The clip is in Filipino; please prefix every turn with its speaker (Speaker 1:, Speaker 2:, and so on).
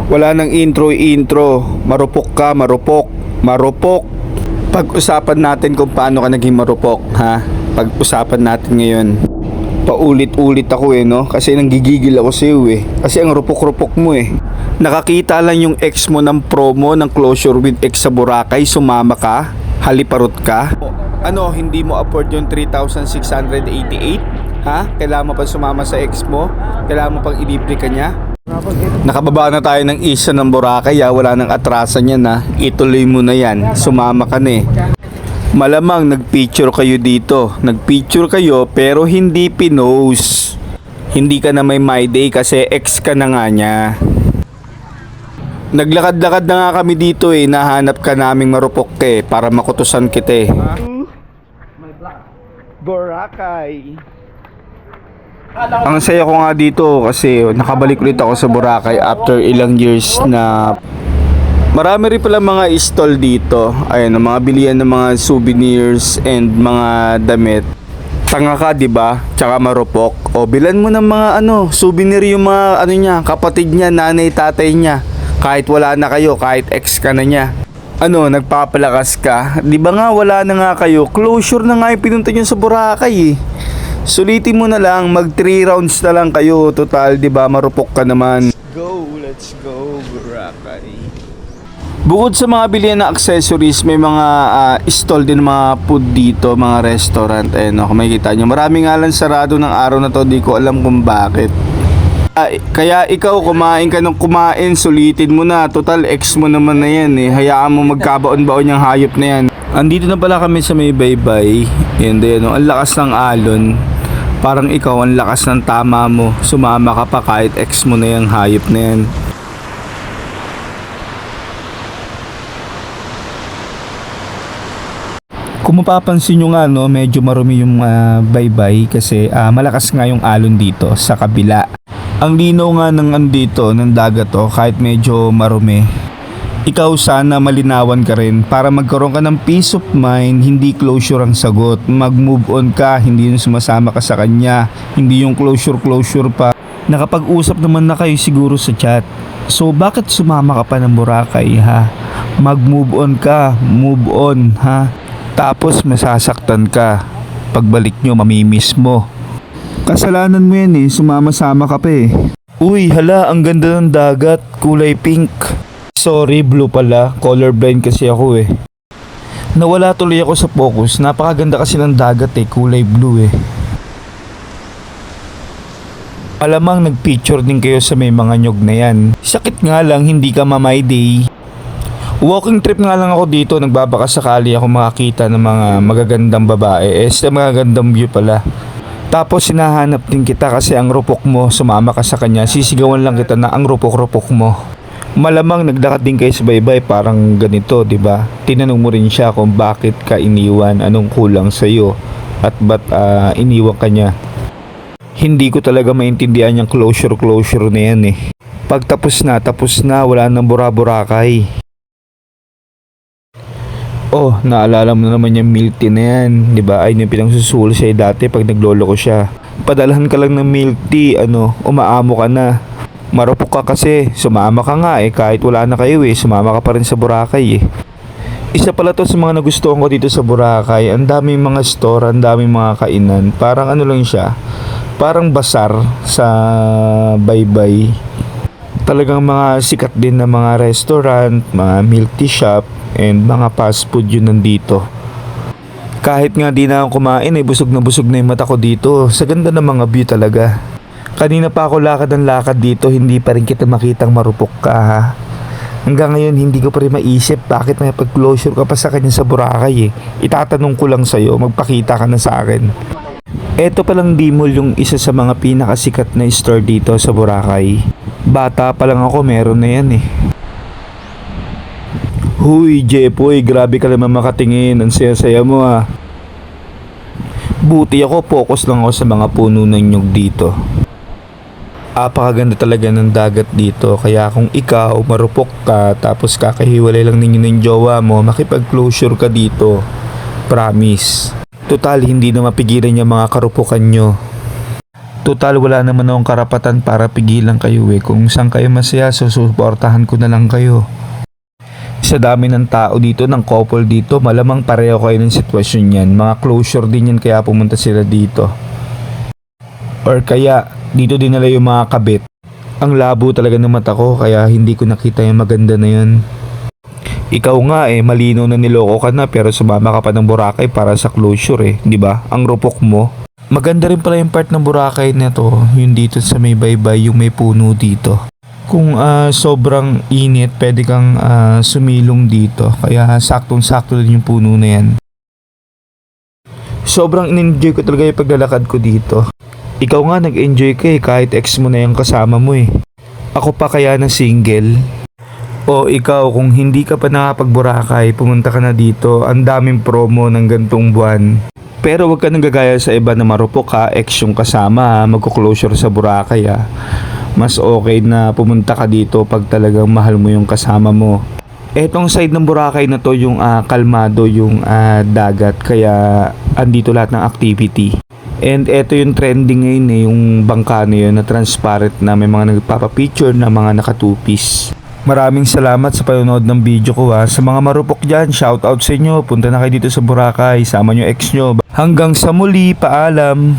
Speaker 1: Wala nang intro. Marupok ka, marupok. Marupok. Pag-usapan natin kung paano ka naging marupok, ha? Pag-usapan natin ngayon. Paulit-ulit ako no? Kasi nanggigigil ako sa iyo Kasi ang rupok-rupok mo Nakakita lang yung ex mo ng promo ng Closure with Ex sa Boracay, sumama ka, haliparot ka. Ano, hindi mo afford yung 3,688? Ha? Kailangan mo pa sumama sa ex mo? Kailangan mo pang ilibre ka niya? Nakababa na tayo ng isa ng Boracay, wala nang atrasan yan Ituloy mo na yan, sumama ka na Malamang nagpicture kayo dito. Nagpicture kayo pero hindi pinost. Hindi ka na may my day kasi ex ka na nga niya. Naglakad-lakad na nga kami dito Nahanap ka naming marupok para makutusan kita Boracay. Ang saya ko nga dito kasi nakabalik ulit ako sa Boracay after ilang years na. Marami rin pala mga stall dito. Ayun, mga bilihan ng mga souvenirs and mga damit. Tanga ka, 'di ba? Tsaka marupok. O bilan mo ng mga souvenir yung mga niya, kapatid niya, nanay, tatay niya. Kahit wala na kayo, kahit ex ka na niya. Nagpapalakas ka. 'Di ba nga wala na nga kayo? Closure na nga yung pinunta niyo sa Boracay Sulitin mo na lang, mag 3 rounds na lang kayo. Total, 'di ba? Marupok ka naman. Let's go Boracay. Bukod sa mga bilihan na accessories, may mga stall din mga food dito, mga restaurant. Kung makikita nyo, marami nga lang sarado ng araw na to, di ko alam kung bakit. Kaya ikaw, kumain ka ng kumain, sulitin mo na. Total, ex mo naman na yan Hayaan mo magkabaon-baon yung hayop na yan. Andito na pala kami sa may baybay. Yan din, ang lakas ng alon. Parang ikaw, ang lakas ng tama mo. Sumama ka pa kahit ex mo na yung hayop na yan. Kung mapapansin nyo nga medyo marumi yung baybay kasi malakas nga yung alon dito sa kabila. Ang linaw nga ng andito ng dagat kahit medyo marumi. Ikaw sana malinawan ka rin para magkaroon ka ng peace of mind, hindi closure ang sagot. Mag-move on ka, hindi yung sumasama ka sa kanya, hindi yung closure pa. Nakapag-usap naman na kayo siguro sa chat. So bakit sumama ka pa ng Boracay ha? Mag-move on ka, move on ha? Tapos masasaktan ka. Pagbalik nyo, mamimiss mo. Kasalanan mo yan sumama-sama ka pa Uy, hala, ang ganda ng dagat. Kulay pink. Sorry, blue pala. Colorblind kasi ako Nawala tuloy ako sa focus. Napakaganda kasi ng dagat kulay blue Alamang nagpicture din kayo sa may mga nyog na yan. Sakit nga lang, hindi ka mamay day. Walking trip nga lang ako dito, nagbabaka sakali ako makakita ng mga magagandang babae. Sa magagandang view pala. Tapos sinahanap din kita kasi ang rupok mo, sumama ka sa kanya, sisigawan lang kita na ang rupok-rupok mo. Malamang naglakad din kayo sa baybay parang ganito, 'di ba? Tinanong mo rin siya kung bakit ka iniwan, anong kulang sa iyo at ba't iniwan ka niya. Hindi ko talaga maintindihan yung closure na yan Pag tapos na, wala nang Boracay. Oh, naalala mo na naman yung milk tea na yan, di ba? Ay, yung pinangsusul siya dati pag naglolo ko siya. Padalhan ka lang ng milk tea, umaamo ka na. Marupok ka kasi, sumama ka nga kahit wala na kayo sumama ka pa rin sa Boracay Isa pala to sa mga nagustuhan ko dito sa Boracay. Ang daming mga store, ang daming mga kainan. Parang lang siya, parang basar sa baybay. Talagang mga sikat din na mga restaurant, mga milk tea shop, and mga fast food yun nandito. Kahit nga di na ako kumain busog na yung mata ko dito. Sa ganda ng mga view talaga. Kanina pa ako lakad dito, hindi pa rin kita makitang marupok ka ha. Hanggang ngayon hindi ko pa rin maisip bakit may pag-closure ka pa sa kanya sa Boracay Itatanong ko lang sa'yo, magpakita ka na sa akin. Eto palang Dimol yung isa sa mga pinakasikat na store dito sa Boracay. Bata pa lang ako, meron na yan Huy, Jepoy, grabe ka naman makatingin. Ang saya-saya mo Buti ako, focus lang ako sa mga puno ng nyug dito. Apakaganda talaga ng dagat dito. Kaya kung ikaw, marupok ka, tapos kakahiwalay lang ninyo ng jowa mo, makipag-closure ka dito. Promise. Total, hindi na mapigilan yung mga karupukan nyo.
Speaker 2: Total wala naman akong karapatan para pigilan kayo eh. Kung saan kayo masaya, susuportahan ko na lang kayo. Sa dami ng tao dito, ng couple dito, malamang pareho kayo ng sitwasyon yan. Mga closure din yan kaya pumunta sila dito. Or kaya, dito din nila yung mga kabit. Ang labo talaga ng mata ko kaya hindi ko nakita yung maganda na yun. Ikaw nga eh, malino na niloko ka na pero sumama ka pa ng Boracay para sa closure eh, di ba? Ang rupok mo. Maganda rin pala yung part ng Boracay na to, yung dito sa may baybay, yung may puno dito. Kung sobrang init, pwede kang sumilong dito. Kaya saktong-sakto din yung puno na yan. Sobrang in-enjoy ko talaga yung paglalakad ko dito. Ikaw nga nag-enjoy ka eh, kahit ex mo na yung kasama mo eh. Ako pa kaya na single. O ikaw, kung hindi ka pa nakapag-Boracay, pumunta ka na dito. Ang daming promo ng gantong buwan. Pero wag ka nang gagaya sa iba na marupok ha, ex yung kasama ha, magko-closure sa Boracay ha. Mas okay na pumunta ka dito pag talagang mahal mo yung kasama mo. Etong side ng Boracay na to yung kalmado yung dagat kaya andito lahat ng activity. And eto yung trending ngayon eh, yung bangka na yun na transparent na may mga nagpapapicture na mga nakatupis. Maraming salamat sa panonood ng video ko ha. Sa mga marupok dyan, shoutout sa inyo. Punta na kayo dito sa Boracay, sama nyo ex nyo. Hanggang sa muli, paalam!